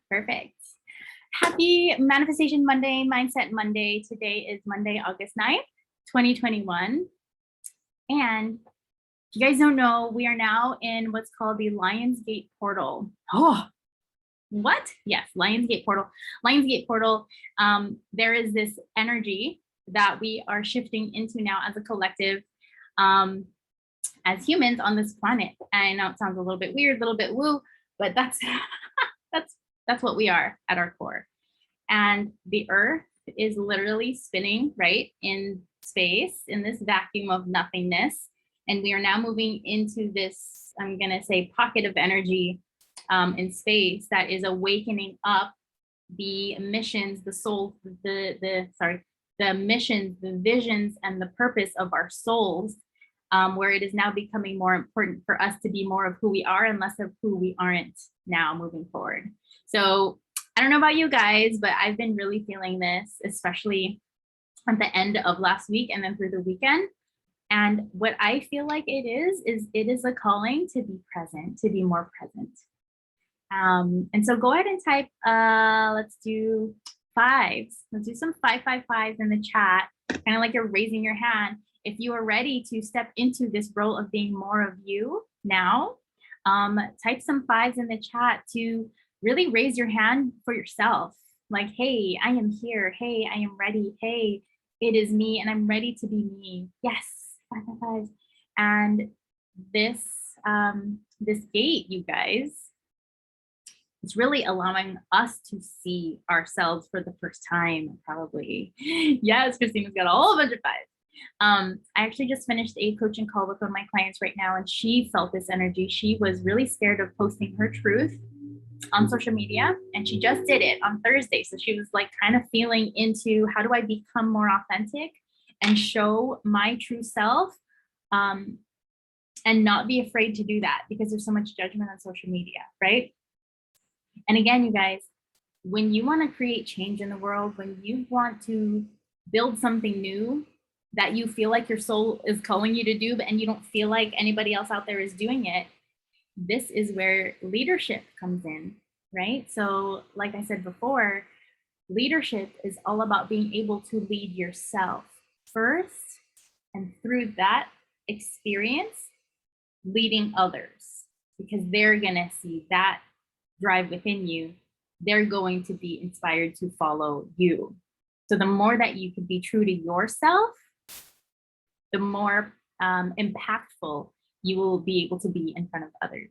Perfect. Happy Manifestation Monday, Mindset Monday. Today is Monday, August 9th, 2021. And if you guys don't know, we are now in what's called the Lionsgate portal. Oh, what? Yes, Lionsgate portal. Lionsgate portal. There is this energy that we are shifting into now as a collective, as humans on this planet. And I know it sounds a little bit weird, a little bit woo, but that's that's what we are at our core. And the earth is literally spinning right in space, in this vacuum of nothingness. And we are now moving into this, I'm going to say, pocket of energy in space that is awakening up the missions, the soul, the missions, the visions, and the purpose of our souls, where it is now becoming more important for us to be more of who we are and less of who we aren't now moving forward. So I don't know about you guys, but I've been really feeling this, especially at the end of last week and then through the weekend. And what I feel like it is a calling to be present, to be more present. And so go ahead and type, let's do fives. Let's do some 555s in the chat, kind of like you're raising your hand. If you are ready to step into this role of being more of you now, type some fives in the chat to really raise your hand for yourself. Like, hey, I am here. Hey, I am ready. Hey, it is me and I'm ready to be me. Yes, 555s. And this, this gate, you guys, it's really allowing us to see ourselves for the first time, probably. Yes, Christina's got a whole bunch of fives. I actually just finished a coaching call with one of my clients right now, and she felt this energy. She was really scared of posting her truth on social media, and she just did it on Thursday. So she was like kind of feeling into, how do I become more authentic and show my true self, and not be afraid to do that, because there's so much judgment on social media, right? And again, you guys, when you want to create change in the world, when you want to build something new that you feel like your soul is calling you to do, and you don't feel like anybody else out there is doing it, this is where leadership comes in, right? So like I said before, leadership is all about being able to lead yourself first, and through that experience, leading others, because they're going to see that drive within you. They're going to be inspired to follow you. So the more that you can be true to yourself, the more impactful you will be able to be in front of others.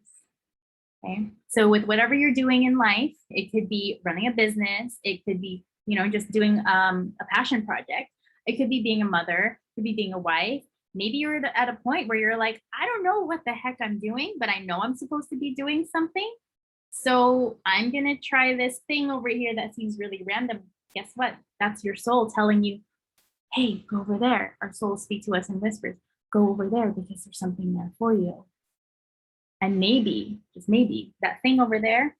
Okay. So with whatever you're doing in life, it could be running a business. It could be, just doing a passion project. It could be being a mother, it could be being a wife. Maybe you're at a point where you're like, I don't know what the heck I'm doing, but I know I'm supposed to be doing something. So I'm going to try this thing over here that seems really random. Guess what? That's your soul telling you, hey, go over there. Our souls speak to us in whispers. Go over there because there's something there for you. And maybe, just maybe, that thing over there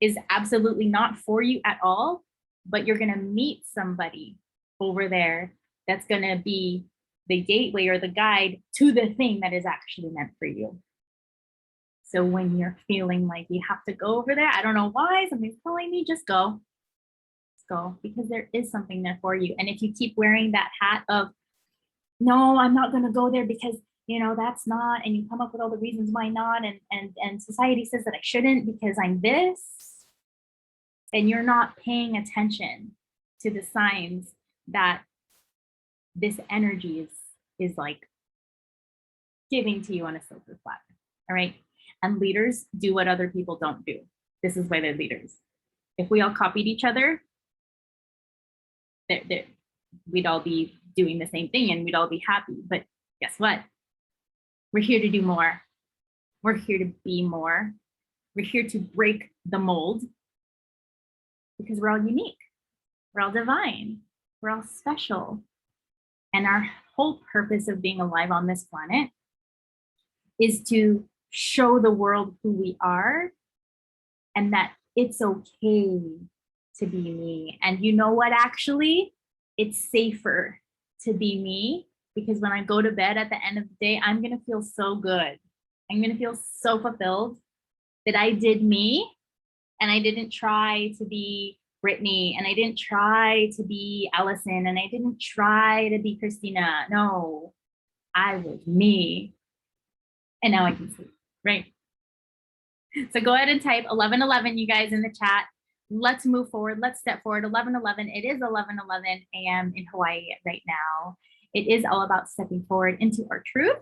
is absolutely not for you at all, but you're going to meet somebody over there that's going to be the gateway or the guide to the thing that is actually meant for you. So when you're feeling like you have to go over there, I don't know why, something's pulling me, just go. Just go, because there is something there for you. And if you keep wearing that hat of, no, I'm not going to go there because, that's not, and you come up with all the reasons why not, and society says that I shouldn't because I'm this, and you're not paying attention to the signs that this energy is like giving to you on a silver platter. All right. And leaders do what other people don't do. This is why they're leaders. If we all copied each other, we'd all be doing the same thing and we'd all be happy. But guess what? We're here to do more. We're here to be more. We're here to break the mold, because we're all unique. We're all divine. We're all special. And our whole purpose of being alive on this planet is to show the world who we are, and that it's okay to be me. And you know what, actually, it's safer to be me, because when I go to bed at the end of the day, I'm going to feel so good. I'm going to feel so fulfilled that I did me, and I didn't try to be Brittany, and I didn't try to be Allison, and I didn't try to be Christina. No, I was me. And now I can sleep, right? So go ahead and type 11:11, you guys, in the chat. Let's move forward. Let's step forward. 11:11. It is 11:11 a.m. in Hawaii right now. It is all about stepping forward into our truth.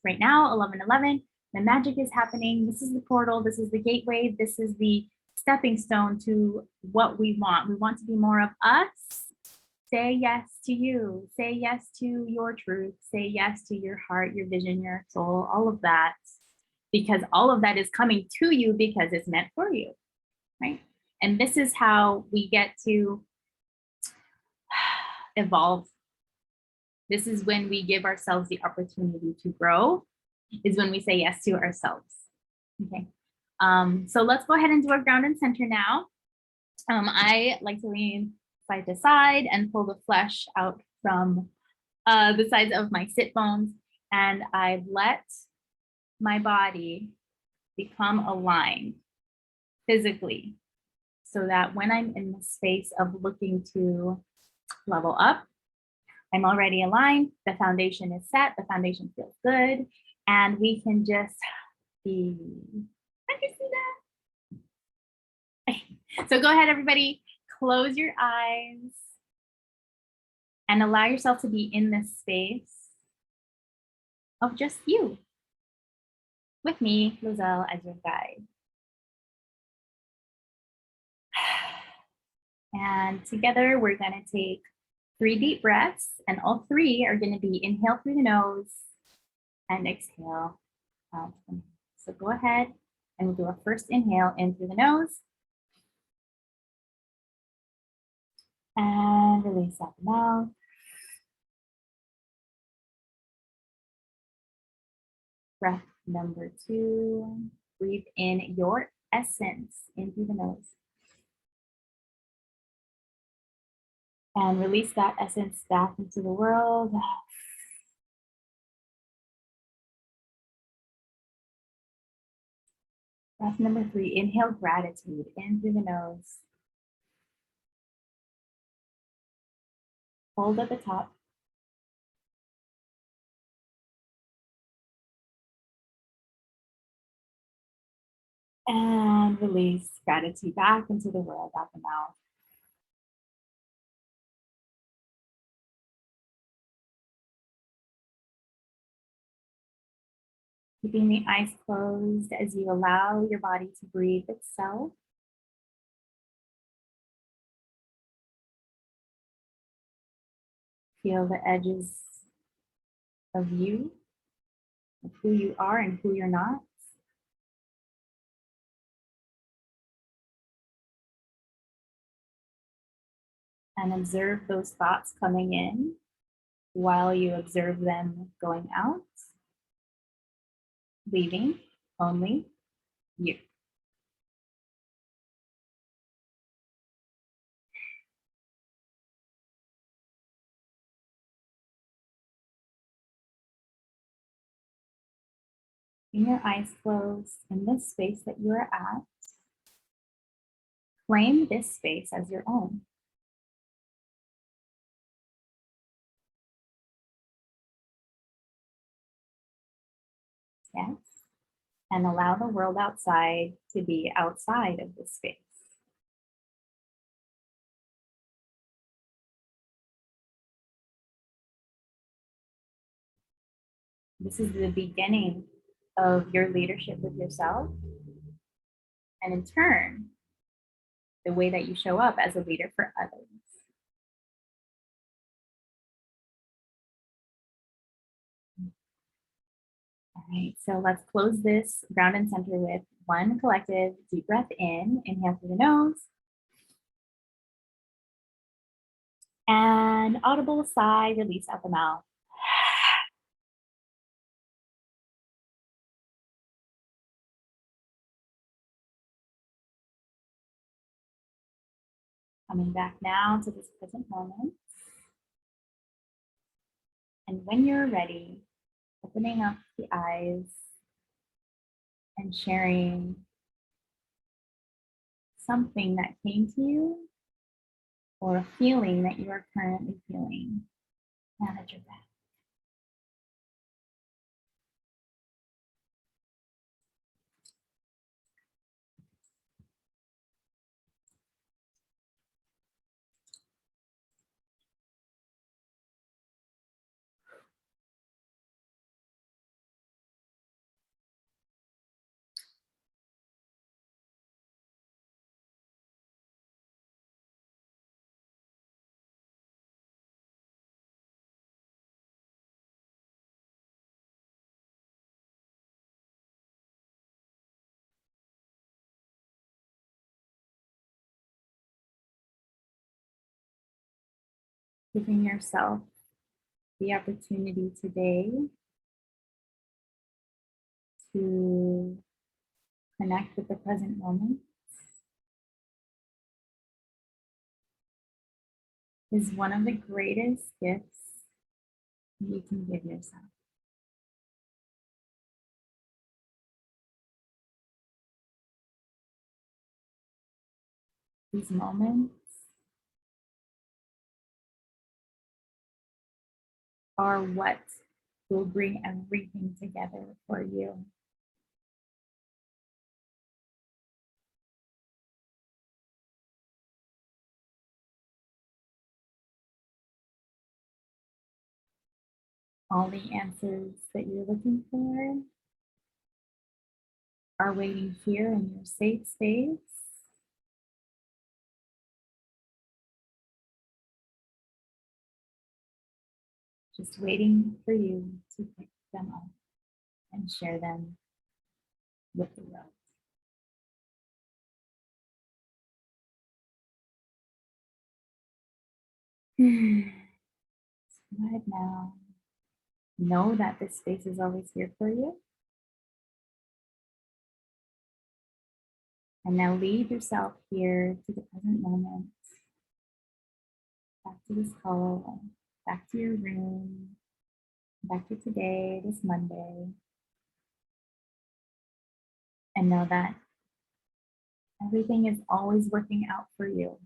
Right now, 11:11. The magic is happening. This is the portal. This is the gateway. This is the stepping stone to what we want. We want to be more of us. Say yes to you. Say yes to your truth. Say yes to your heart, your vision, your soul, all of that. Because all of that is coming to you because it's meant for you, right? And this is how we get to evolve. This is when we give ourselves the opportunity to grow, is when we say yes to ourselves. Okay. So let's go ahead and do our ground and center now. I like to lean side to side and pull the flesh out from the sides of my sit bones. And I let my body become aligned physically so that when I'm in the space of looking to level up, I'm already aligned. The foundation is set. The foundation feels good. And we can just be, I can see that. So go ahead, everybody, close your eyes and allow yourself to be in this space of just you with me, Lizel, as your guide. And together we're going to take 3 deep breaths, and all 3 are going to be inhale through the nose and exhale out. So go ahead and we'll do our first inhale in through the nose and release out the mouth. Breath number 2, breathe in your essence in through the nose. And release that essence back into the world. Breath number 3, inhale gratitude in through the nose. Hold at the top. And release gratitude back into the world out the mouth. Keeping the eyes closed as you allow your body to breathe itself. Feel the edges of you, of who you are and who you're not. And observe those thoughts coming in while you observe them going out, leaving only you. In your eyes closed, in this space that you are at, claim this space as your own. Yes. And allow the world outside to be outside of this space. This is the beginning of your leadership with yourself, and in turn, the way that you show up as a leader for others. All right, so let's close this ground and center with one collective deep breath in, inhale through the nose, and audible sigh, release out the mouth. Coming back now to this present moment. And when you're ready, opening up the eyes and sharing something that came to you or a feeling that you are currently feeling now that you're back. Giving yourself the opportunity today to connect with the present moment is one of the greatest gifts you can give yourself. These moments are what will bring everything together for you. All the answers that you're looking for are waiting here in your safe space. Just waiting for you to pick them up and share them with the world. Right now, know that this space is always here for you. And now lead yourself here to the present moment, back to this call, back to your room, back to today, this Monday. And know that everything is always working out for you.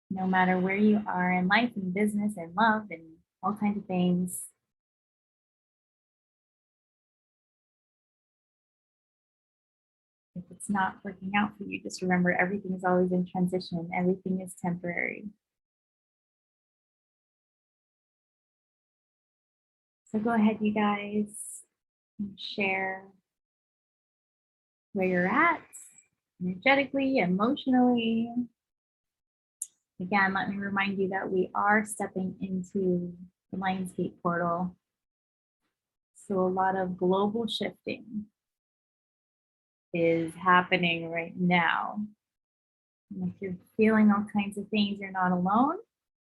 No matter where you are in life and business and love and all kinds of things. If it's not working out for you, just remember everything is always in transition. Everything is temporary. So go ahead, you guys, and share where you're at, energetically, emotionally. Again, let me remind you that we are stepping into the Lionsgate portal. So a lot of global shifting is happening right now. And if you're feeling all kinds of things, you're not alone.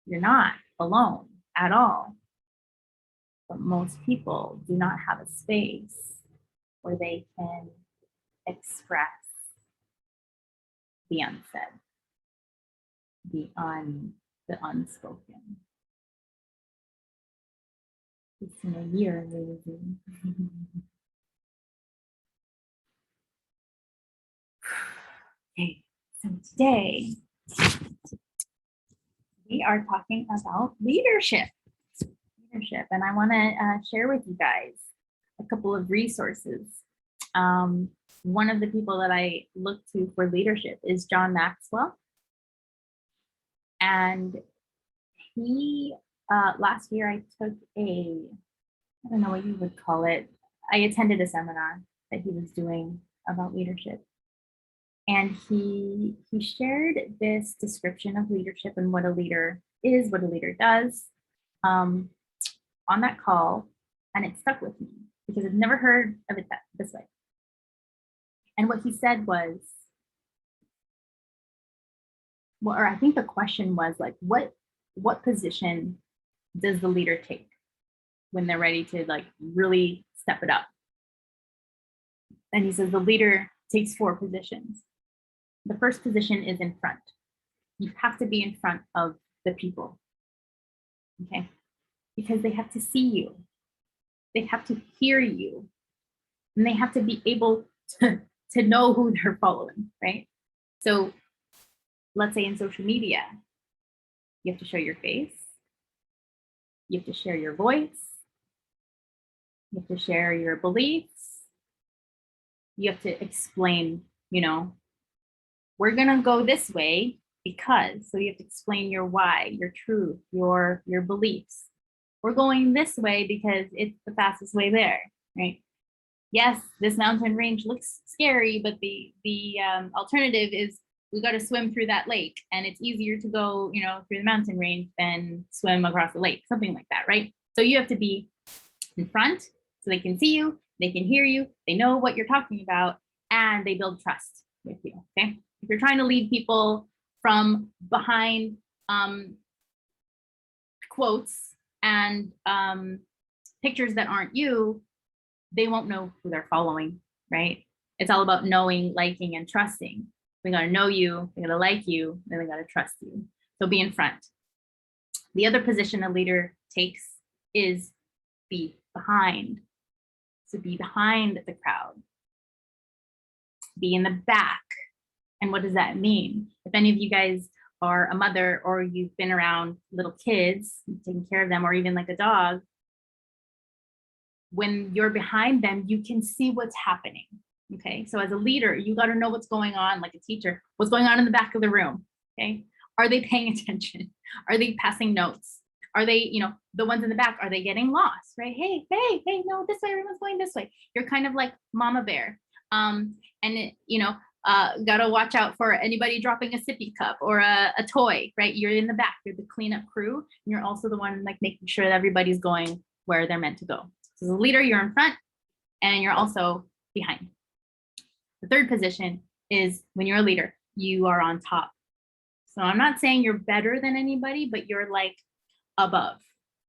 You're not alone at all. But most people do not have a space where they can express the unsaid, the unspoken. It's in a year, maybe. Okay, so today we are talking about leadership. And I want to share with you guys a couple of resources. One of the people that I look to for leadership is John Maxwell. And he, last year I took I don't know what you would call it. I attended a seminar that he was doing about leadership. And he shared this description of leadership and what a leader is, what a leader does on that call. And it stuck with me because I've never heard of it this way. And what he said was, well, or I think the question was like, what position does the leader take when they're ready to like really step it up? And he says the leader takes 4 positions. The first position is in front. You have to be in front of the people, okay? Because they have to see you. They have to hear you. And they have to be able to know who they're following, right? So let's say in social media, you have to show your face, you have to share your voice, you have to share your beliefs, you have to explain, we're gonna go this way because, so you have to explain your why, your truth, your beliefs. We're going this way because it's the fastest way there, right? Yes, this mountain range looks scary, but the alternative is we got to swim through that lake, and it's easier to go, through the mountain range than swim across the lake, something like that, right? So you have to be in front so they can see you, they can hear you, they know what you're talking about, and they build trust with you, okay? If you're trying to lead people from behind quotes and pictures that aren't you, they won't know who they're following, right? It's all about knowing, liking, and trusting. They gotta know you, they gotta like you, then they gotta trust you. So be in front. The other position a leader takes is be behind. So be behind the crowd. Be in the back. And what does that mean? If any of you guys are a mother or you've been around little kids, taking care of them, or even like a dog, when you're behind them, you can see what's happening. Okay, so as a leader, you got to know what's going on, like a teacher, what's going on in the back of the room. Okay, are they paying attention? Are they passing notes? Are they, the ones in the back, are they getting lost, right? Hey, no, this way, everyone's going this way. You're kind of like mama bear. Gotta watch out for anybody dropping a sippy cup or a toy, right? You're in the back, you're the cleanup crew, and you're also the one like making sure that everybody's going where they're meant to go. So as a leader, you're in front and you're also behind. The third position is when you're a leader, you are on top. So I'm not saying you're better than anybody, but you're like above,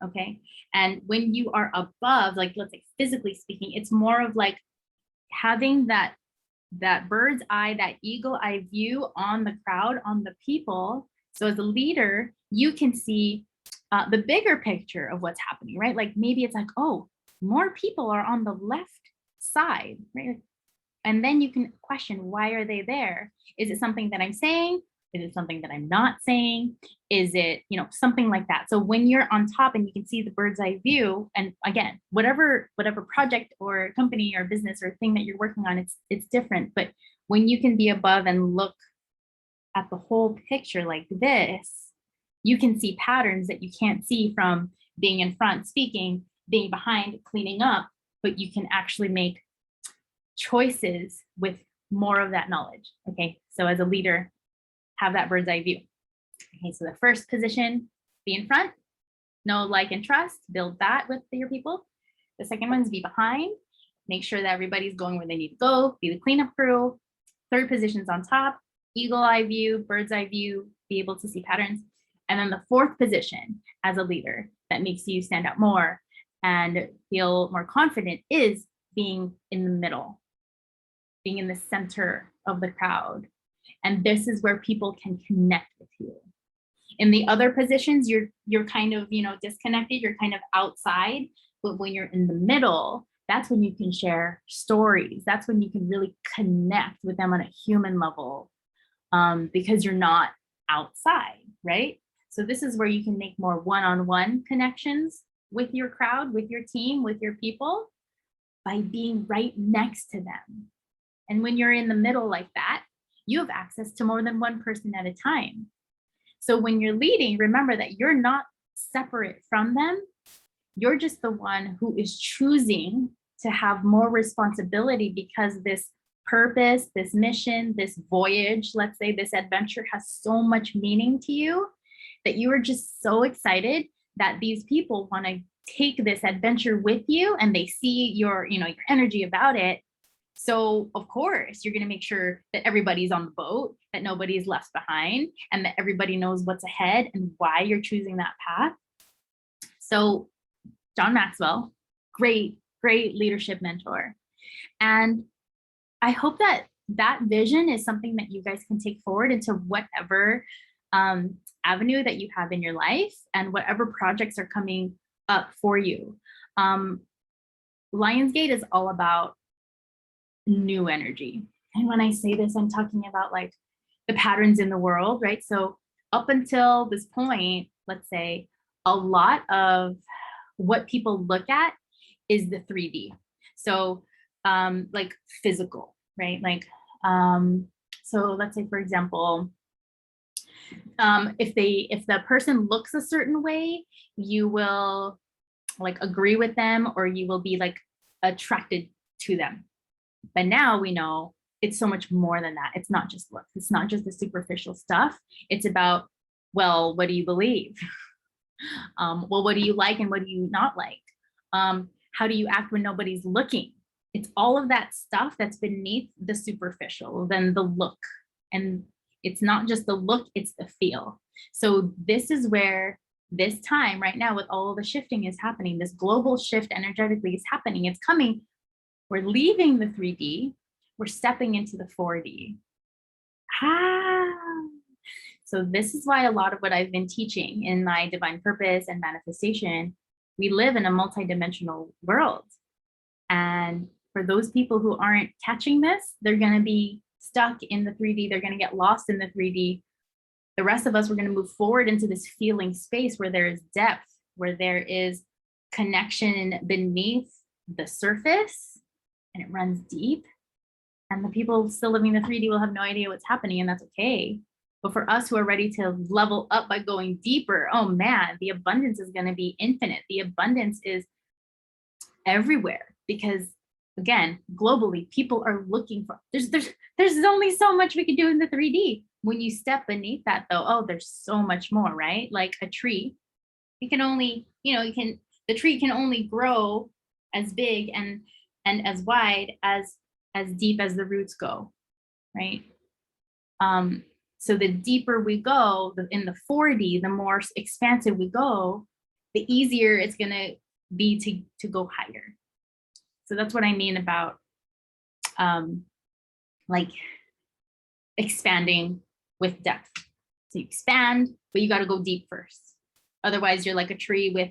okay? And when you are above, like let's say physically speaking, it's more of like having that bird's eye, that eagle eye view on the crowd, on the people. So as a leader, you can see the bigger picture of what's happening, right? Like maybe it's like, oh, more people are on the left side, right? And then you can question, why are they there? Is it something that I'm saying? Is it something that I'm not saying? Is it, something like that? So when you're on top and you can see the bird's eye view, and again, whatever project or company or business or thing that you're working on, it's different. But when you can be above and look at the whole picture like this, you can see patterns that you can't see from being in front speaking, being behind cleaning up, but you can actually make choices with more of that knowledge. Okay, so as a leader, have that bird's eye view. Okay, so the first position, be in front, know, like, and trust, build that with your people. The second one is be behind, make sure that everybody's going where they need to go, be the cleanup crew. Third position's on top, eagle eye view, bird's eye view, be able to see patterns. And then the fourth position as a leader that makes you stand out more and feel more confident is being in the middle, being in the center of the crowd. And this is where people can connect with you. In the other positions, you're kind of, disconnected, you're kind of outside, but when you're in the middle, that's when you can share stories. That's when you can really connect with them on a human level, because you're not outside, right? So this is where you can make more one-on-one connections with your crowd, with your team, with your people, by being right next to them. And when you're in the middle like that, you have access to more than one person at a time. So when you're leading, remember that you're not separate from them. You're just the one who is choosing to have more responsibility because this purpose, this mission, this voyage, let's say this adventure has so much meaning to you that you are just so excited that these people want to take this adventure with you and they see your energy about it. So of course, you're going to make sure that everybody's on the boat, that nobody's left behind, and that everybody knows what's ahead and why you're choosing that path. So John Maxwell, great leadership mentor. And I hope that that vision is something that you guys can take forward into whatever avenue that you have in your life and whatever projects are coming up for you. Lionsgate is all about new energy. And when I say this, I'm talking about like the patterns in the world, right? So up until this point, let's say a lot of what people look at is the 3D. So like physical, right? Like, so let's say, for example, if the person looks a certain way, you will like agree with them, or you will be like attracted to them. But now we know it's so much more than that. It's not just looks. It's not just the superficial stuff. It's about, well, what do you believe? Well, what do you like and what do you not like? How do you act when nobody's looking? It's all of that stuff that's beneath the superficial, then the look. And it's not just the look, it's the feel. So this is where this time right now with all of the shifting is happening. This global shift energetically is happening. It's coming. We're leaving the 3D. We're stepping into the 4D. So this is why a lot of what I've been teaching in my divine purpose and manifestation, we live in a multidimensional world. And for those people who aren't catching this, they're going to be stuck in the 3D. They're going to get lost in the 3D. The rest of us, we're going to move forward into this feeling space where there is depth, where there is connection beneath the surface, and it runs deep. And the people still living the 3D will have no idea what's happening, and that's okay. But for us who are ready to level up by going deeper, oh man, the abundance is going to be infinite. The abundance is everywhere, because again, globally, people are looking for, there's only so much we can do in the 3D. When you step beneath that though, oh, there's so much more, right? Like a tree, it can only, the tree can only grow as big and as wide as deep as the roots go, right? So the deeper we go in the 4D, the more expansive we go, the easier it's gonna be to go higher. So that's what I mean about like expanding with depth. So you expand, but you got to go deep first. Otherwise, you're like a tree with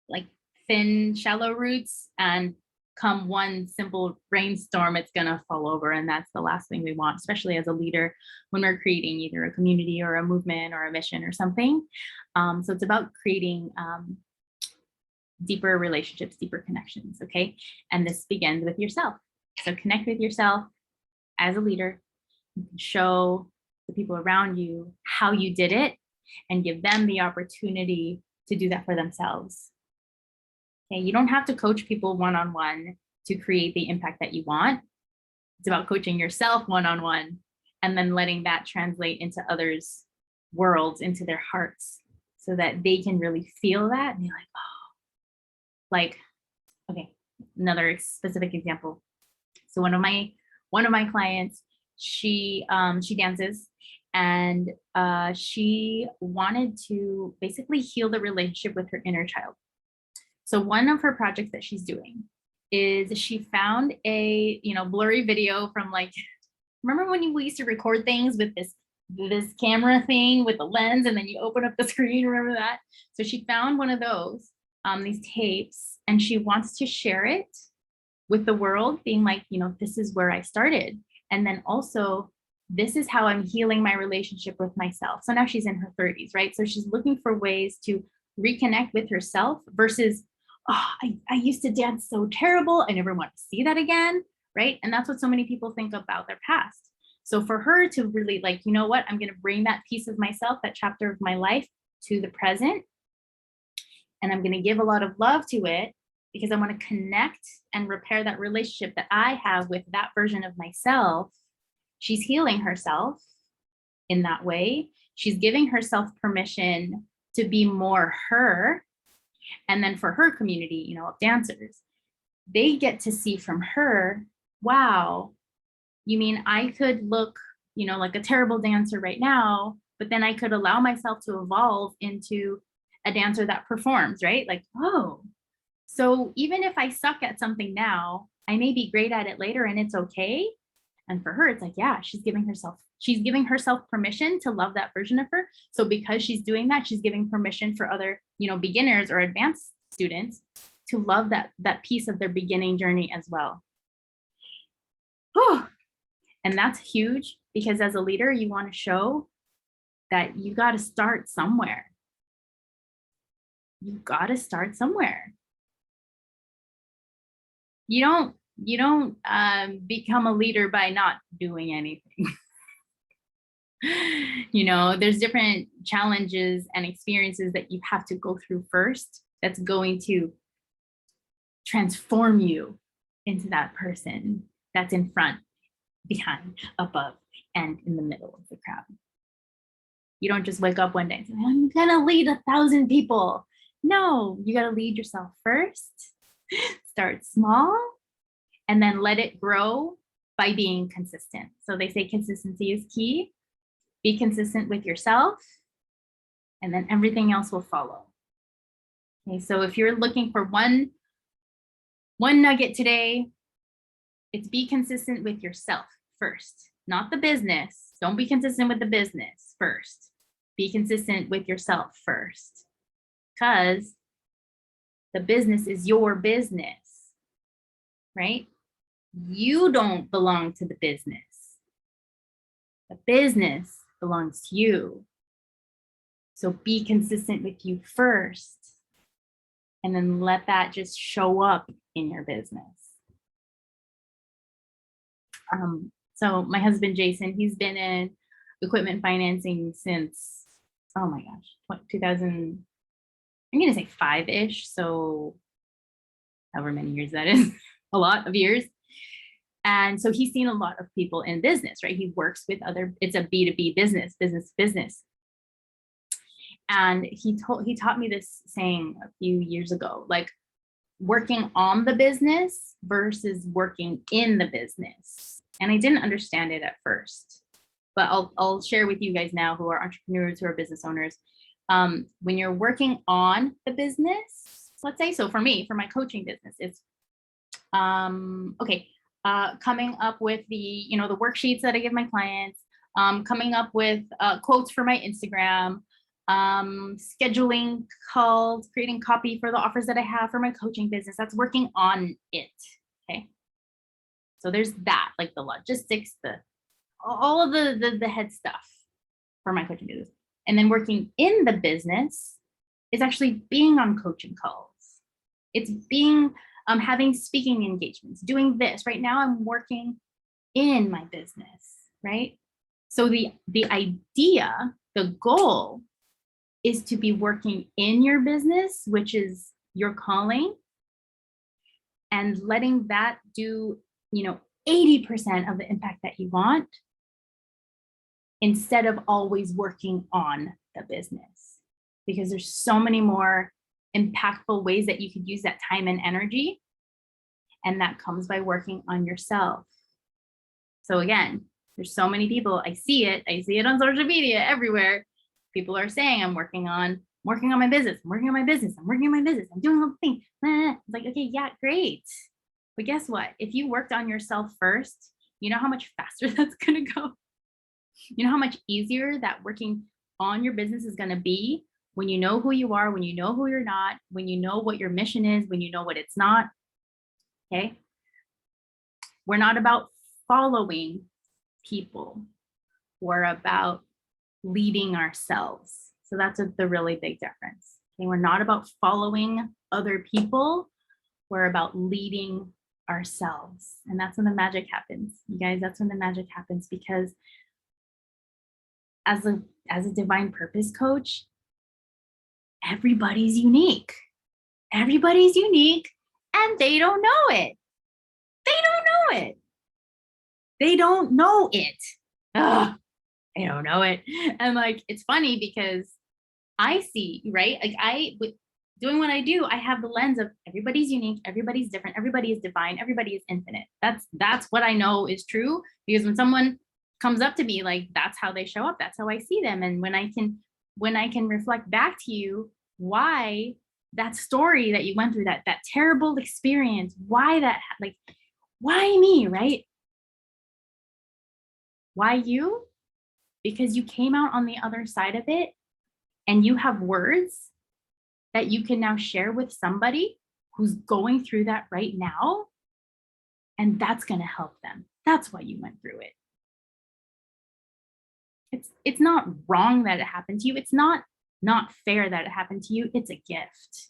like thin, shallow roots, and come one simple rainstorm, it's going to fall over. And that's the last thing we want, especially as a leader when we're creating either a community or a movement or a mission or something. So it's about creating deeper relationships, deeper connections, okay? And this begins with yourself. So connect with yourself as a leader. You can show the people around you how you did it and give them the opportunity to do that for themselves. Okay, you don't have to coach people one-on-one to create the impact that you want. It's about coaching yourself one-on-one and then letting that translate into others' worlds, into their hearts, so that they can really feel that and be like, oh, like, okay, another specific example. So one of my clients, she dances, and she wanted to basically heal the relationship with her inner child. So one of her projects that she's doing is she found a blurry video from, like, remember when we used to record things with this camera thing with the lens, and then you open up the screen, remember that? So she found one of those, these tapes, and she wants to share it with the world, being like, this is where I started. And then also, this is how I'm healing my relationship with myself. So now she's in her 30s, right? So she's looking for ways to reconnect with herself versus, oh, I used to dance so terrible. I never want to see that again, right? And that's what so many people think about their past. So for her to really, like, you know what, I'm going to bring that piece of myself, that chapter of my life, to the present. And I'm going to give a lot of love to it, because I want to connect and repair that relationship that I have with that version of myself. She's healing herself in that way. She's giving herself permission to be more her. And then for her community, of dancers, they get to see from her, wow, you mean I could look, like a terrible dancer right now, but then I could allow myself to evolve into a dancer that performs, right? Like, oh, so even if I suck at something now, I may be great at it later, and it's okay. And for her, it's like, yeah, she's giving herself permission to love that version of her. So because she's doing that, she's giving permission for other, beginners or advanced students to love that piece of their beginning journey as well. Oh, and that's huge, because as a leader, you want to show that you got to start somewhere. You got to start somewhere. You don't become a leader by not doing anything. You know, there's different challenges and experiences that you have to go through first that's going to transform you into that person that's in front, behind, above, and in the middle of the crowd. You don't just wake up one day and say, I'm gonna lead 1,000 people. No, you gotta lead yourself first, start small, and then let it grow by being consistent. So they say consistency is key. Be consistent with yourself, and then everything else will follow. Okay, so if you're looking for one nugget today, it's be consistent with yourself first, not the business. Don't be consistent with the business first. Be consistent with yourself first, because the business is your business, right? You don't belong to the business. The business belongs to you. So be consistent with you first, and then let that just show up in your business. So my husband, Jason, he's been in equipment financing since, oh my gosh, 2000, I'm gonna say 5-ish. So however many years that is, a lot of years. And so he's seen a lot of people in business, right? He works with it's a B2B business. And he taught me this saying a few years ago, like working on the business versus working in the business. And I didn't understand it at first, but I'll share with you guys now who are entrepreneurs, who are business owners. When you're working on the business, let's say, so for me, for my coaching business, it's coming up with the worksheets that I give my clients, coming up with quotes for my Instagram, scheduling calls, creating copy for the offers that I have for my coaching business. That's working on it. Okay. So there's that, like the logistics, all of the head stuff for my coaching business. And then working in the business is actually being on coaching calls. It's being having speaking engagements, doing this. Right now I'm working in my business, right? So the idea, the goal is to be working in your business, which is your calling, and letting that do, 80% of the impact that you want, instead of always working on the business, because there's so many more impactful ways that you could use that time and energy. And that comes by working on yourself. So again, there's so many people, I see it on social media everywhere. People are saying, I'm working on my business, I'm working on my business, I'm doing all the things. It's like, okay, yeah, great. But guess what? If you worked on yourself first, you know how much faster that's gonna go? You know how much easier that working on your business is gonna be when you know who you are, when you know who you're not, when you know what your mission is, when you know what it's not, okay? We're not about following people. We're about leading ourselves. So that's the really big difference. Okay? We're not about following other people. We're about leading ourselves. And that's when the magic happens. You guys, that's when the magic happens, because as a divine purpose coach, everybody's unique. Everybody's unique, and they don't know it. They don't know it. They don't know it. Ugh, they don't know it. And like, it's funny because I see, right? Like with doing what I do, I have the lens of everybody's unique, everybody's different, everybody is divine, everybody is infinite. That's what I know is true, because when someone comes up to me, like, that's how they show up, that's how I see them. And when I can reflect back to you why that story that you went through, that terrible experience, why that, like, why me, right? Why you? Because you came out on the other side of it, and you have words that you can now share with somebody who's going through that right now, and that's going to help them. That's why you went through it. It's not wrong that it happened to you. It's not fair that it happened to you. It's a gift.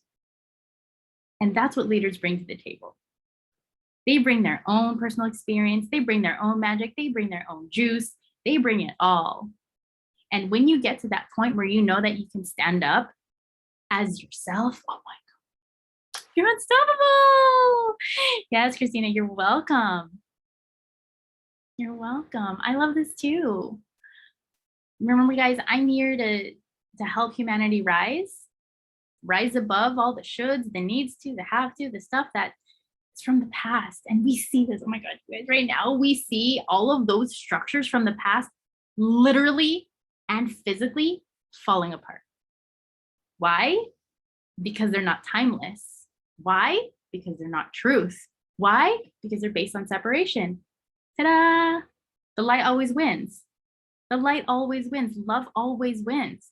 And that's what leaders bring to the table. They bring their own personal experience. They bring their own magic. They bring their own juice. They bring it all. And when you get to that point where you know that you can stand up as yourself, oh my God, you're unstoppable. Yes, Christina, you're welcome. You're welcome. I love this too. Remember, guys, I'm here to help humanity rise above all the shoulds, the needs to, the have to, the stuff that is from the past. And we see this, oh my God, you guys, right now, we see all of those structures from the past literally and physically falling apart. Why? Because they're not timeless. Why? Because they're not truth. Why? Because they're based on separation. Ta-da! The light always wins. The light always wins. Love always wins.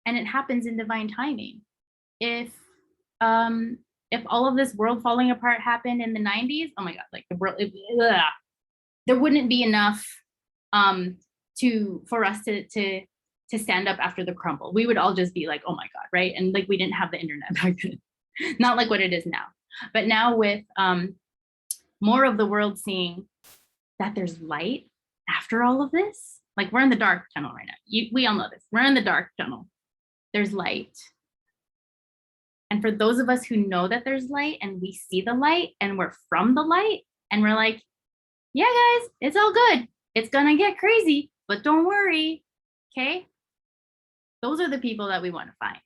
And it happens in divine timing. If all of this world falling apart happened in the 90s, oh my God, like the world, there wouldn't be enough for us to stand up after the crumble. We would all just be like, oh my God, right? And like we didn't have the internet back then, not like what it is now. But now with more of the world seeing that there's light after all of this, like we're in the dark tunnel right now. We all know this. We're in the dark tunnel. There's light. And for those of us who know that there's light and we see the light and we're from the light and we're like, yeah, guys, it's all good. It's gonna get crazy, but don't worry, okay? Those are the people that we want to find.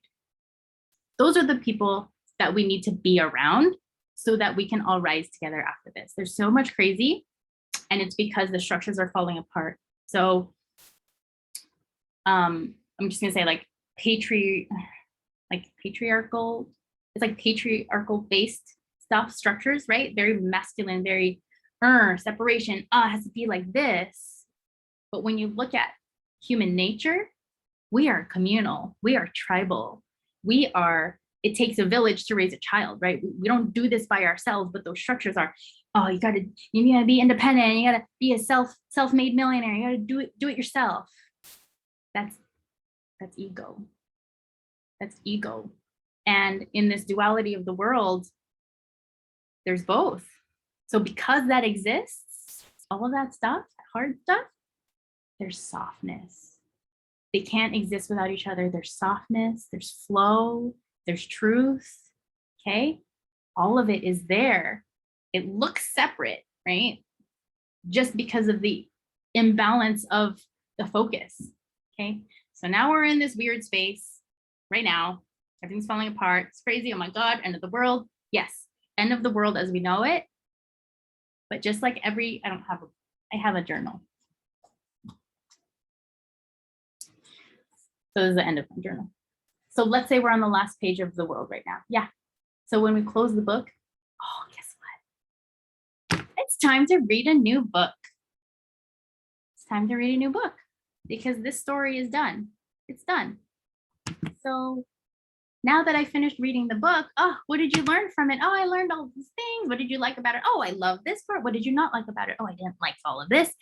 Those are the people that we need to be around so that we can all rise together after this. There's so much crazy, and it's because the structures are falling apart. So I'm just gonna say like patriarchal, it's like patriarchal based stuff, structures, right? Very masculine, very separation, it has to be like this. But when you look at human nature, we are communal, we are tribal, it takes a village to raise a child, right? We don't do this by ourselves, but those structures are, oh, you gotta be independent, you gotta be a self-made millionaire, you gotta do it yourself. That's ego. That's ego. And in this duality of the world, there's both. So because that exists, all of that stuff, hard stuff, there's softness. They can't exist without each other. There's softness, there's flow, there's truth, okay? All of it is there. It looks separate, right? Just because of the imbalance of the focus, okay? So now we're in this weird space right now. Everything's falling apart. It's crazy. Oh my God, end of the world. Yes, end of the world as we know it. But just like I have a journal. So this is the end of my journal. So let's say we're on the last page of the world right now. Yeah. So when we close the book, oh, guess what? It's time to read a new book. It's time to read a new book because this story is done. It's done. So now that I finished reading the book, oh, what did you learn from it? Oh, I learned all these things. What did you like about it? Oh, I love this part. What did you not like about it? Oh, I didn't like all of this.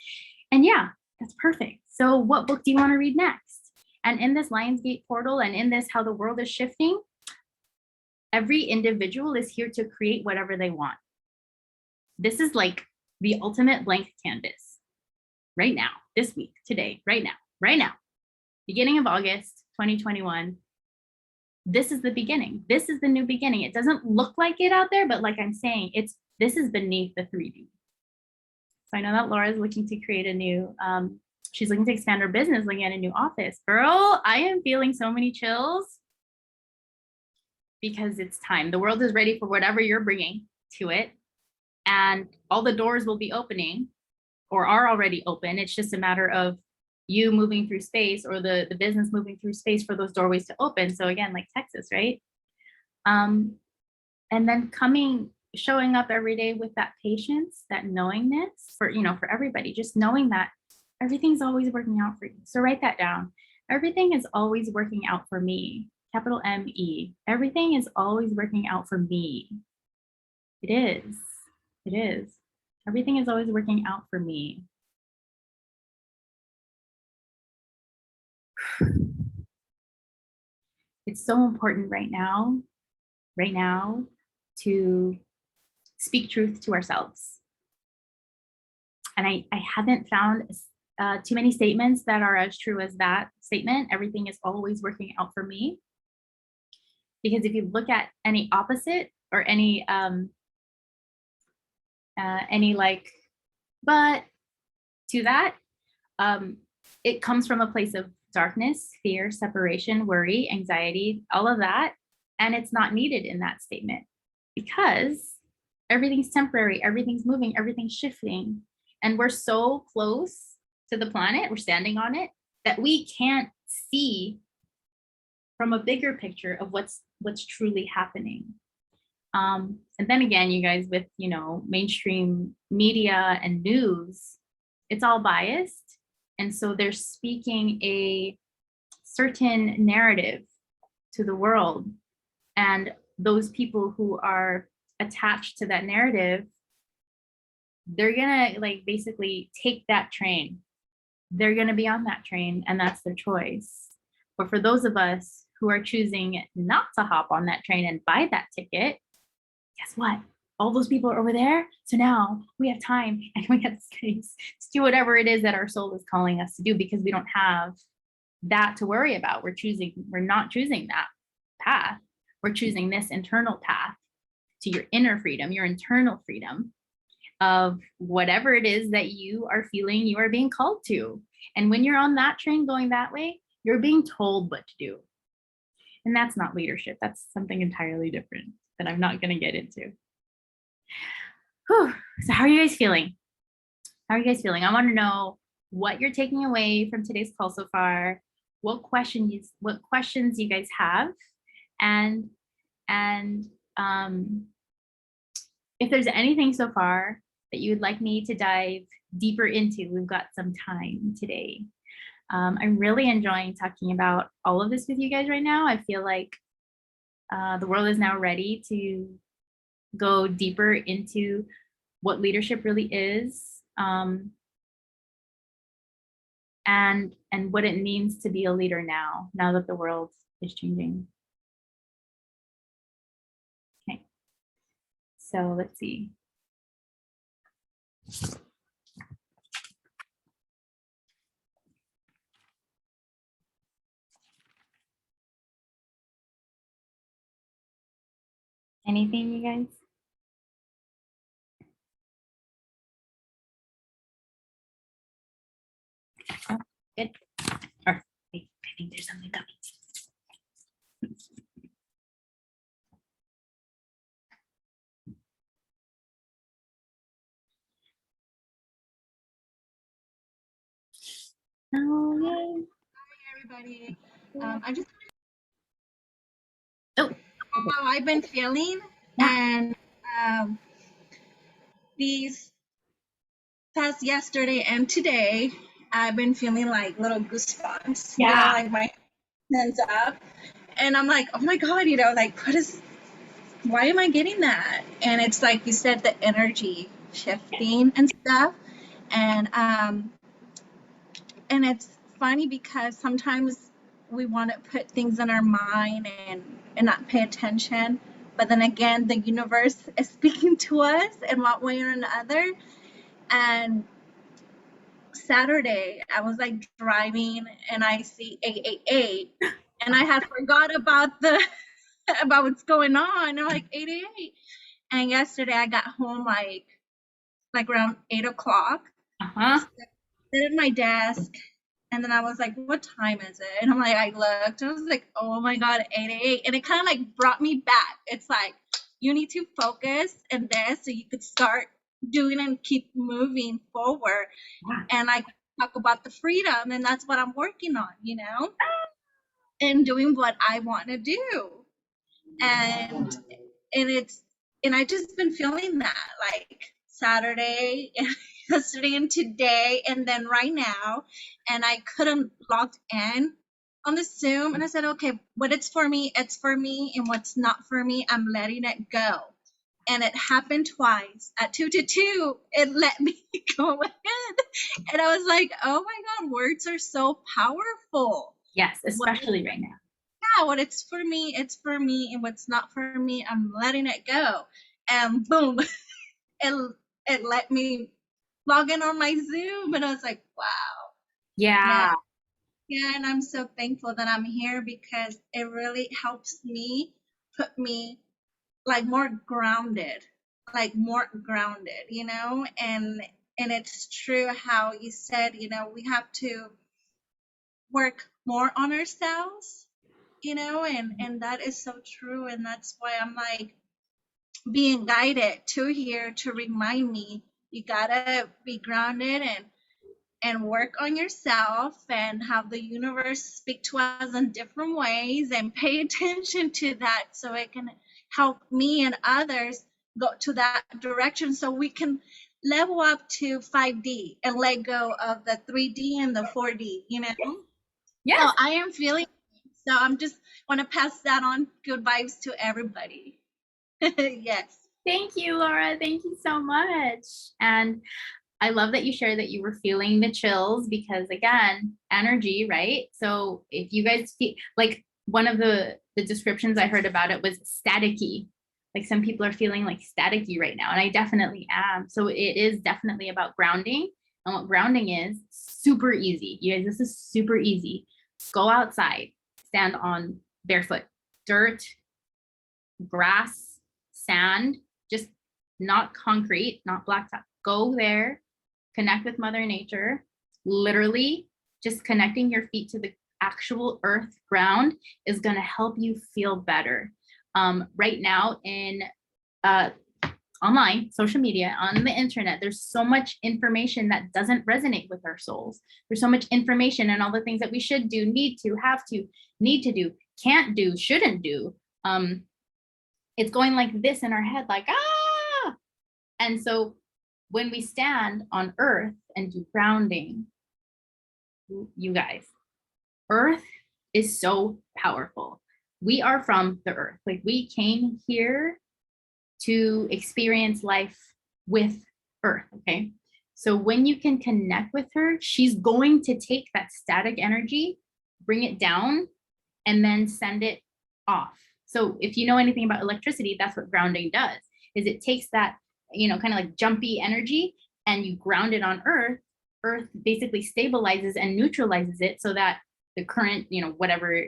And yeah, that's perfect. So what book do you want to read next? And in this Lionsgate portal and in this How the World is Shifting, every individual is here to create whatever they want. This is like the ultimate blank canvas right now, this week, today, right now, beginning of August, 2021. This is the beginning. This is the new beginning. It doesn't look like it out there, but like I'm saying, this is beneath the 3D. So I know that Laura's looking to create a new, she's looking to expand her business, looking at a new office. Girl, I am feeling so many chills because it's time. The world is ready for whatever you're bringing to it. And all the doors will be opening or are already open. It's just a matter of you moving through space or the business moving through space for those doorways to open. So again, like Texas, right? And then showing up every day with that patience, that knowingness for everybody, just knowing that everything's always working out for you. So write that down. Everything is always working out for me. Capital M-E. Everything is always working out for me. It is. It is. Everything is always working out for me. It's so important right now, to speak truth to ourselves. And I haven't found too many statements that are as true as that statement. Everything is always working out for me. Because if you look at any opposite or any like, but to that, it comes from a place of darkness, fear, separation, worry, anxiety, all of that. And it's not needed in that statement because everything's temporary, everything's moving, everything's shifting. And we're so close to the planet, we're standing on it, that we can't see from a bigger picture of what's truly happening. And then again, you guys, with, you know, mainstream media and news, it's all biased. And so they're speaking a certain narrative to the world. And those people who are attached to that narrative, they're gonna like basically take that train. They're gonna be on that train, and that's their choice. But for those of us who are choosing not to hop on that train and buy that ticket, guess what? All those people are over there. So now we have time and we have space to do whatever it is that our soul is calling us to do, because we don't have that to worry about. We're not choosing that path. We're choosing this internal path to your inner freedom, your internal freedom of whatever it is that you are feeling you are being called to. And when you're on that train going that way, you're being told what to do. And that's not leadership. That's something entirely different that I'm not going to get into. Whew. So how are you guys feeling? How are you guys feeling? I want to know what you're taking away from today's call so far, what questions you guys have, and if there's anything so far that you would like me to dive deeper into. We've got some time today. I'm really enjoying talking about all of this with you guys right now. I feel like the world is now ready to go deeper into what leadership really is, and what it means to be a leader now that the world is changing. Okay, so let's see. Anything, you guys? Oh, good. Or, wait, I think there's something coming. Oh, yay. Hi, everybody. I just Oh, how I've been feeling, yeah. and these past yesterday and today, I've been feeling like little goosebumps. Yeah. You know, like my hands up, and I'm like, oh my god, you know, like why am I getting that? And it's like you said, the energy shifting and stuff, and it's funny because sometimes we want to put things in our mind and not pay attention, but then again the universe is speaking to us in one way or another. And Saturday I was like driving and I see 888 and I had forgot about about what's going on. I'm like 888, and yesterday I got home like around 8 o'clock. Uh-huh. Sit at my desk, and then I was like, what time is it? And I'm like, I looked, and I was like, oh my god, 8:08. And it kind of like brought me back. It's like, you need to focus in this so you could start doing and keep moving forward. Yeah. And I talk about the freedom, and that's what I'm working on, you know, and doing what I want to do. And I just been feeling that like Saturday, yesterday, and today, and then right now, and I couldn't log in on the Zoom, and I said, okay, what it's for me, and what's not for me, I'm letting it go. And it happened twice. At 2 to 2, it let me go ahead, and I was like, oh my god, words are so powerful. Yes, What, especially right now. yeah, what it's for me, it's for me, and what's not for me, I'm letting it go. And boom, it it let me log in on my Zoom, and I was like, wow, yeah, Yeah. yeah, and I'm so thankful that I'm here because it really helps me put me like more grounded, you know, and it's true how you said, you know, we have to work more on ourselves, you know, and that is so true, and that's why I'm like being guided to here to remind me you gotta be grounded and work on yourself and have the universe speak to us in different ways and pay attention to that so it can help me and others go to that direction so we can level up to 5D and let go of the 3D and the 4D, you know? So Yes. I am feeling, so I'm just want to pass that on. Good vibes to everybody. Yes. Thank you, Laura. Thank you so much. And I love that you shared that you were feeling the chills because again, energy, right? So if you guys feel like one of the descriptions I heard about it was staticky. Like some people are feeling like staticky right now, and I definitely am. So it is definitely about grounding. And what grounding is, super easy. You guys, this is super easy. Go outside, stand on barefoot, dirt, grass, sand, just not concrete, not blacktop. Go there, connect with Mother Nature, literally just connecting your feet to the actual earth ground is going to help you feel better. Right now in online, social media, on the internet, there's so much information that doesn't resonate with our souls. There's so much information and all the things that we should do, need to, have to, need to do, can't do, shouldn't do. It's going like this in our head, like, ah. And so when we stand on earth and do grounding, you guys, earth is so powerful. We are from the earth. Like we came here to experience life with earth, okay? So when you can connect with her, she's going to take that static energy, bring it down, and then send it off. So if you know anything about electricity, that's what grounding does, is it takes that, you know, kind of like jumpy energy and you ground it on earth. Earth basically stabilizes and neutralizes it so that the current, you know, whatever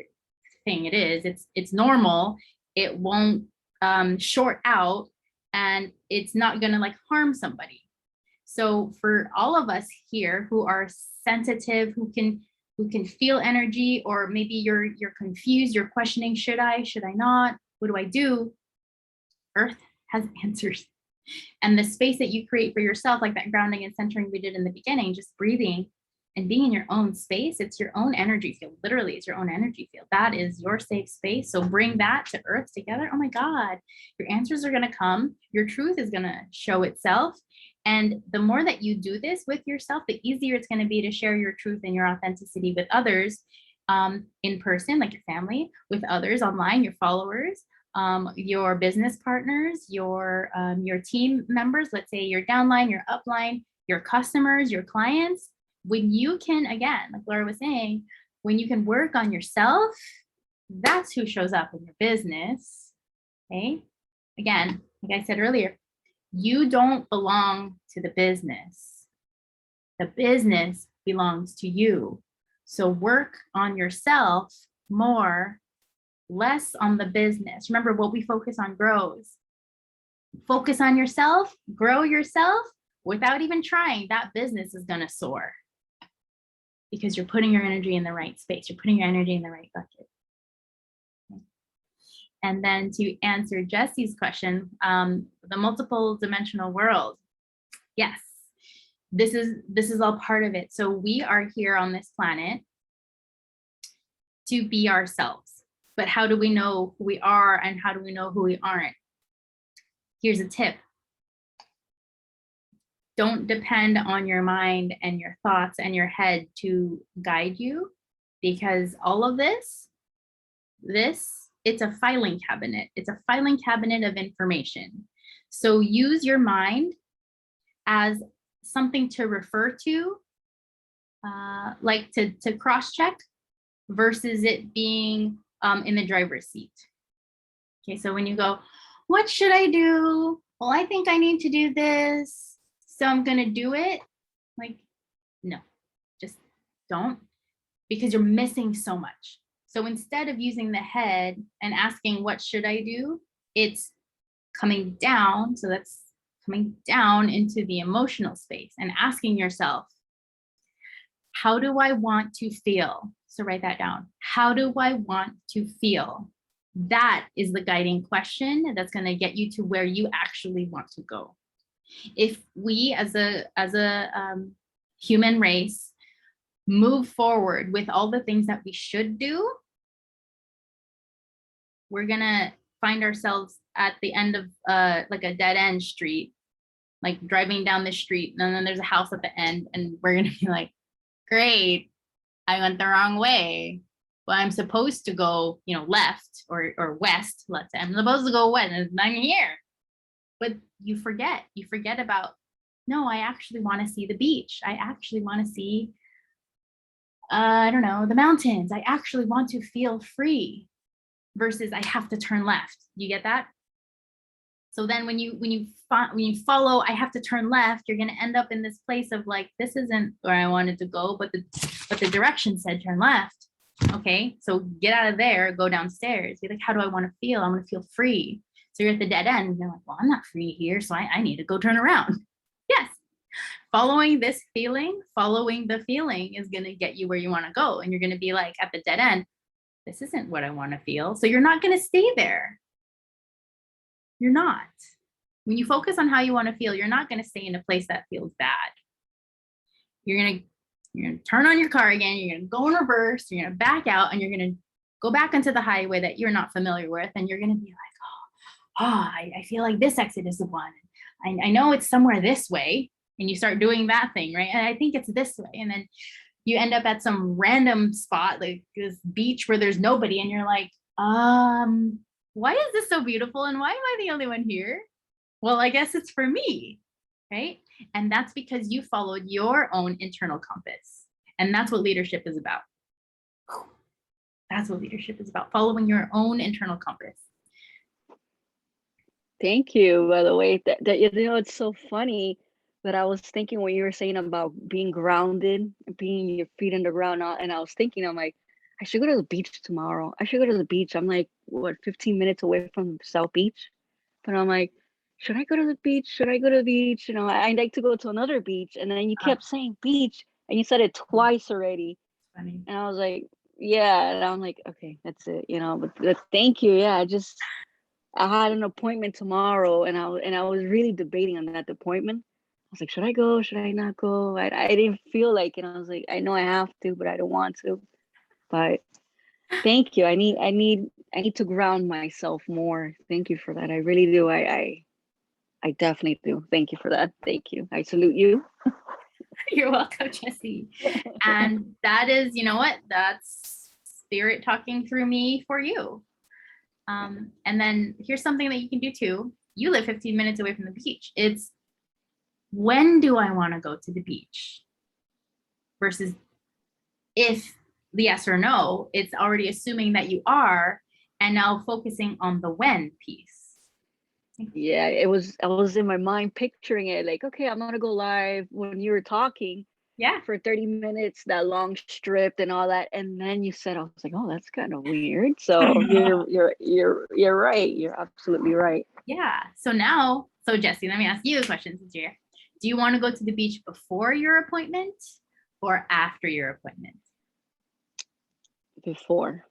thing it is, it's normal. It won't short out and it's not going to like harm somebody. So for all of us here who are sensitive, who can feel energy, or maybe you're confused, you're questioning, should I not, what do I do? Earth has answers. And the space that you create for yourself, like that grounding and centering we did in the beginning, just breathing and being in your own space, it's your own energy field. Literally, it's your own energy field. That is your safe space. So bring that to earth together. Oh my God, your answers are going to come. Your truth is going to show itself. And the more that you do this with yourself, the easier it's going to be to share your truth and your authenticity with others, in person, like your family, with others online, your followers, your business partners, your team members, let's say your downline, your upline, your customers, your clients. When you can, again, like Laura was saying, when you can work on yourself, that's who shows up in your business. Okay. Again, like I said earlier, you don't belong to the business. The business belongs to you. So work on yourself more, less on the business. Remember, what we focus on grows. Focus on yourself, grow yourself without even trying. That business is going to soar because you're putting your energy in the right space. You're putting your energy in the right bucket. And then to answer Jesse's question, the multiple dimensional world. Yes, this is all part of it. So we are here on this planet to be ourselves. But how do we know who we are and how do we know who we aren't? Here's a tip. Don't depend on your mind and your thoughts and your head to guide you, because all of this, it's a filing cabinet. It's a filing cabinet of information. So use your mind as something to refer to, like to cross-check versus it being in the driver's seat. Okay, so when you go, what should I do? Well, I think I need to do this, so I'm gonna do it. Like, no, just don't, because you're missing so much. So instead of using the head and asking, what should I do? It's coming down. So that's coming down into the emotional space and asking yourself, how do I want to feel? So write that down. How do I want to feel? That is the guiding question that's going to get you to where you actually want to go. If we as a human race move forward with all the things that we should do, we're going to find ourselves at the end of like a dead end street, like driving down the street, and then there's a house at the end, and we're going to be like, great, I went the wrong way. Well, I'm supposed to go, left or west. Let's say I'm supposed to go west, and I'm here. But you forget about, no, I actually want to see the beach. I actually want to see, I don't know, the mountains. I actually want to feel free versus I have to turn left. You get that? So then when you follow, I have to turn left, you're going to end up in this place of like, this isn't where I wanted to go, but the direction said turn left. Okay, so get out of there, go downstairs. You're like, how do I want to feel? I want to feel free. So you're at the dead end. And you're like, well, I'm not free here, so I need to go turn around. Yes, following this feeling, following the feeling is going to get you where you want to go. And you're going to be like at the dead end, this isn't what I want to feel. So you're not going to stay there. You're not. When you focus on how you want to feel, you're not going to stay in a place that feels bad. You're going to turn on your car again. You're going to go in reverse. You're going to back out, and you're going to go back onto the highway that you're not familiar with. And you're going to be like, I feel like this exit is the one. I know it's somewhere this way. And you start doing that thing, right? And I think it's this way. And then you end up at some random spot, like this beach where there's nobody. And you're like, why is this so beautiful? And why am I the only one here? Well, I guess it's for me, right? And that's because you followed your own internal compass. And that's what leadership is about. That's what leadership is about, following your own internal compass. Thank you, by the way. That it's so funny that I was thinking when you were saying about being grounded, being your feet in the ground, and I was thinking, I'm like, I should go to the beach tomorrow. I should go to the beach. I'm like, 15 minutes away from South Beach. But I'm like, should I go to the beach? Should I go to the beach? I'd like to go to another beach. And then you kept saying beach, and you said it twice already. Funny. And I was like, yeah. And I'm like, okay, that's it. But thank you. Yeah, I had an appointment tomorrow, and I was really debating on that appointment. I was like, should I go? Should I not go? I didn't feel like it. I was like, I know I have to, but I don't want to. But thank you. I need to ground myself more. Thank you for that. I really do. I definitely do. Thank you for that. Thank you. I salute you. You're welcome, Jessie. And that is, you know what? That's spirit talking through me for you. And then here's something that you can do too. You live 15 minutes away from the beach. It's, when do I want to go to the beach? Versus if the yes or no, it's already assuming that you are, and now focusing on the when piece. Yeah, I was in my mind picturing it like, okay, I'm gonna go live when you were talking. Yeah. For 30 minutes, that long strip and all that. And then you said, I was like, oh, that's kind of weird. So you're right. You're absolutely right. Yeah. So Jessie, let me ask you a question since you're here. Do you want to go to the beach before your appointment or after your appointment? Before.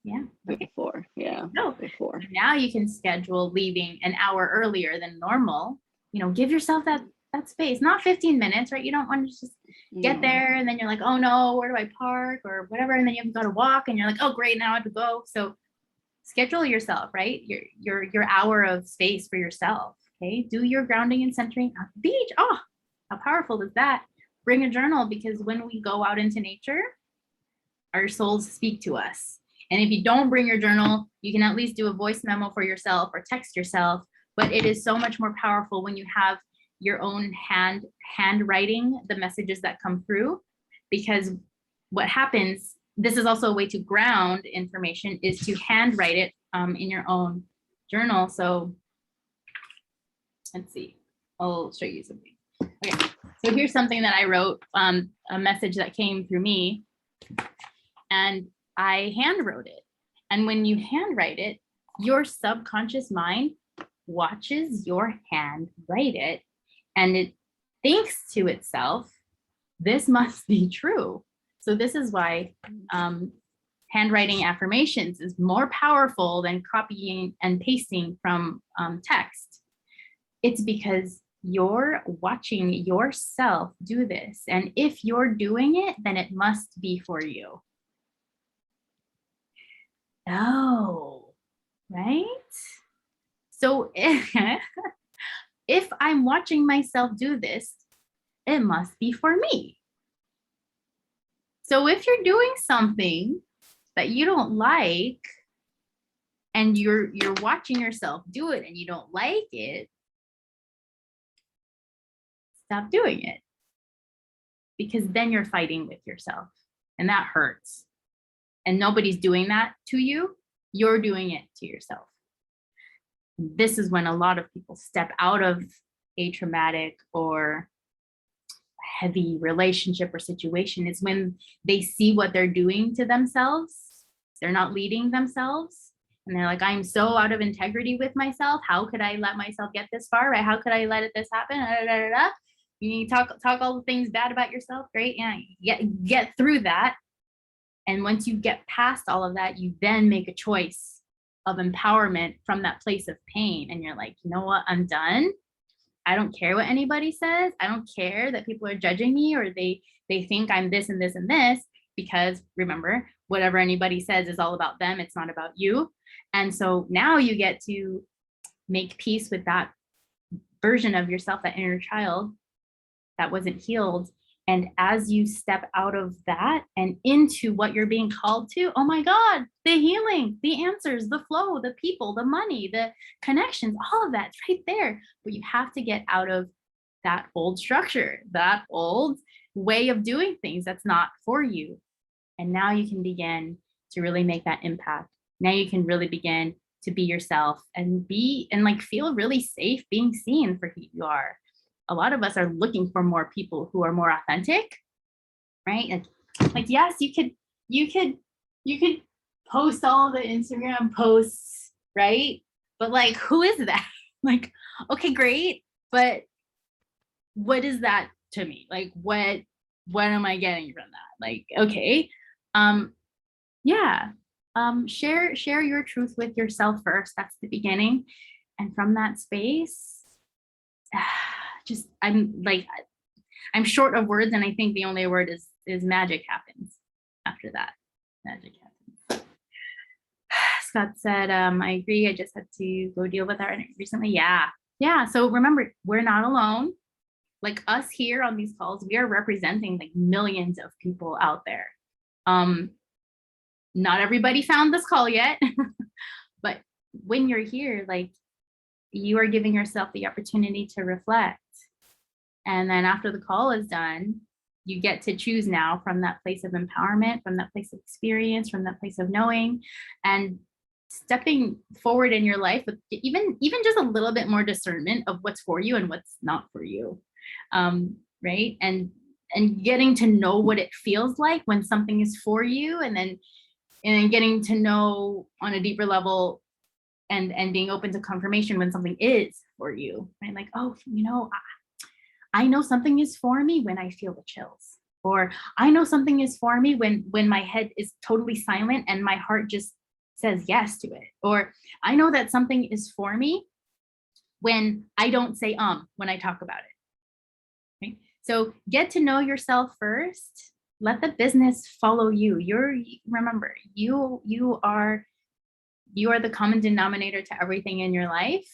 Yeah. Okay. Before. Yeah. So before. Now you can schedule leaving an hour earlier than normal. Give yourself that space, not 15 minutes, right? You don't want to just get there and then you're like, oh no, where do I park or whatever, and then you have to go to walk and you're like, oh great, now I have to go. So schedule yourself, right? Your hour of space for yourself. Okay, do your grounding and centering at the beach. Oh, how powerful is that? Bring a journal, because when we go out into nature, our souls speak to us. And if you don't bring your journal, you can at least do a voice memo for yourself or text yourself. But it is so much more powerful when you have your own handwriting the messages that come through, because what happens this is also a way to ground information, is to handwrite it in your own journal. So let's see, I'll show you something. Okay, so here's something that I wrote, a message that came through me, and I hand wrote it. And when you handwrite it, your subconscious mind watches your hand write it, and it thinks to itself, this must be true. So this is why handwriting affirmations is more powerful than copying and pasting from text. It's because you're watching yourself do this. And if you're doing it, then it must be for you. Oh, right? So if I'm watching myself do this, it must be for me. So if you're doing something that you don't like, and you're watching yourself do it and you don't like it, stop doing it. Because then you're fighting with yourself, and that hurts. And nobody's doing that to you. You're doing it to yourself. This is when a lot of people step out of a traumatic or heavy relationship or situation. It's when they see what they're doing to themselves. They're not leading themselves. And they're like, I'm so out of integrity with myself. How could I let myself get this far? Right? How could I let this happen? Da, da, da, da. You talk all the things bad about yourself. Great. Yeah. Get through that. And once you get past all of that, you then make a choice of empowerment from that place of pain. And you're like, you know what? I'm done. I don't care what anybody says. I don't care that people are judging me, or they think I'm this and this and this, because remember, whatever anybody says is all about them. It's not about you. And so now you get to make peace with that version of yourself, that inner child that wasn't healed. And as you step out of that and into what you're being called to, oh my God, the healing, the answers, the flow, the people, the money, the connections, all of that's right there. But you have to get out of that old structure, that old way of doing things that's not for you. And now you can begin to really make that impact. Now you can really begin to be yourself and like feel really safe being seen for who you are. A lot of us are looking for more people who are more authentic, right? Like yes, you could post all the Instagram posts, right? But like, who is that? Like, okay, great, but what is that to me? Like, what am I getting from that? Like, okay, yeah, share your truth with yourself first. That's the beginning, and from that space. I'm short of words, and I think the only word is magic happens after that. Magic happens. Scott said, I agree. I just had to go deal with that recently. Yeah. So remember, we're not alone. Like us here on these calls, we are representing like millions of people out there. Not everybody found this call yet, but when you're here, like you are giving yourself the opportunity to reflect. And then after the call is done, you get to choose now from that place of empowerment, from that place of experience, from that place of knowing, and stepping forward in your life with even just a little bit more discernment of what's for you and what's not for you, right? And getting to know what it feels like when something is for you, and then getting to know on a deeper level and being open to confirmation when something is for you, right? Like, oh, I know something is for me when I feel the chills, or I know something is for me when my head is totally silent and my heart just says yes to it, or I know that something is for me when I don't say when I talk about it. Right? So get to know yourself first. Let the business follow you. Remember, you are the common denominator to everything in your life.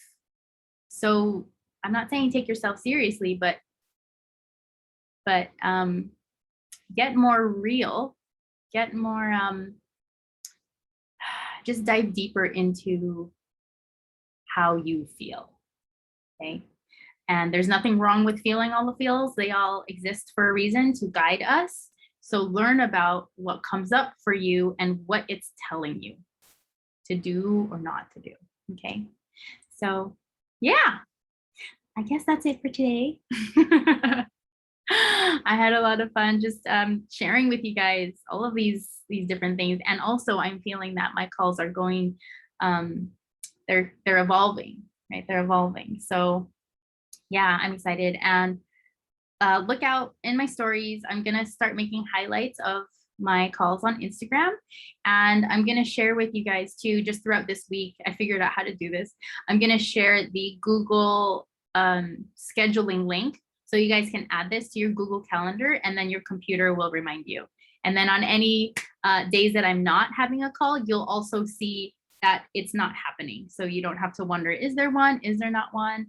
So I'm not saying take yourself seriously, but get more real, get more, just dive deeper into how you feel, okay? And there's nothing wrong with feeling all the feels. They all exist for a reason, to guide us. So learn about what comes up for you and what it's telling you to do or not to do. Okay. So yeah, I guess that's it for today. I had a lot of fun just sharing with you guys all of these different things. And also I'm feeling that my calls are going, they're evolving, right? They're evolving. So yeah, I'm excited. And look out in my stories. I'm going to start making highlights of my calls on Instagram. And I'm going to share with you guys too, just throughout this week, I figured out how to do this. I'm going to share the Google scheduling link. So you guys can add this to your Google Calendar, and then your computer will remind you. And then on any days that I'm not having a call, you'll also see that it's not happening. So you don't have to wonder, is there one? Is there not one?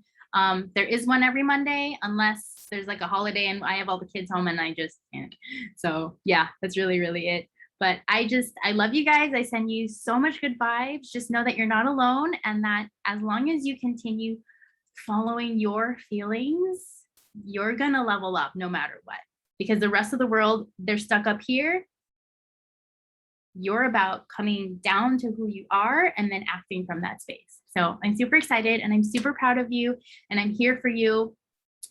There is one every Monday, unless there's like a holiday and I have all the kids home and I just can't. So yeah, that's really, really it. But I love you guys. I send you so much good vibes. Just know that you're not alone, and that as long as you continue following your feelings, you're gonna level up no matter what, because the rest of the world, they're stuck up here. You're about coming down to who you are and then acting from that space. So I'm super excited and I'm super proud of you, and I'm here for you.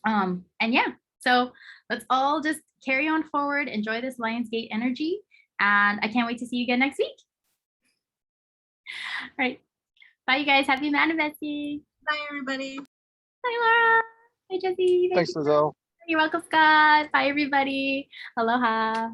And yeah, so let's all just carry on forward, enjoy this Lionsgate energy, and I can't wait to see you again next week. All right, bye you guys, happy manifesting. Bye, everybody. Bye Laura, bye Jesse. Thanks, Lizel. You're welcome, Scott. Bye everybody. Aloha.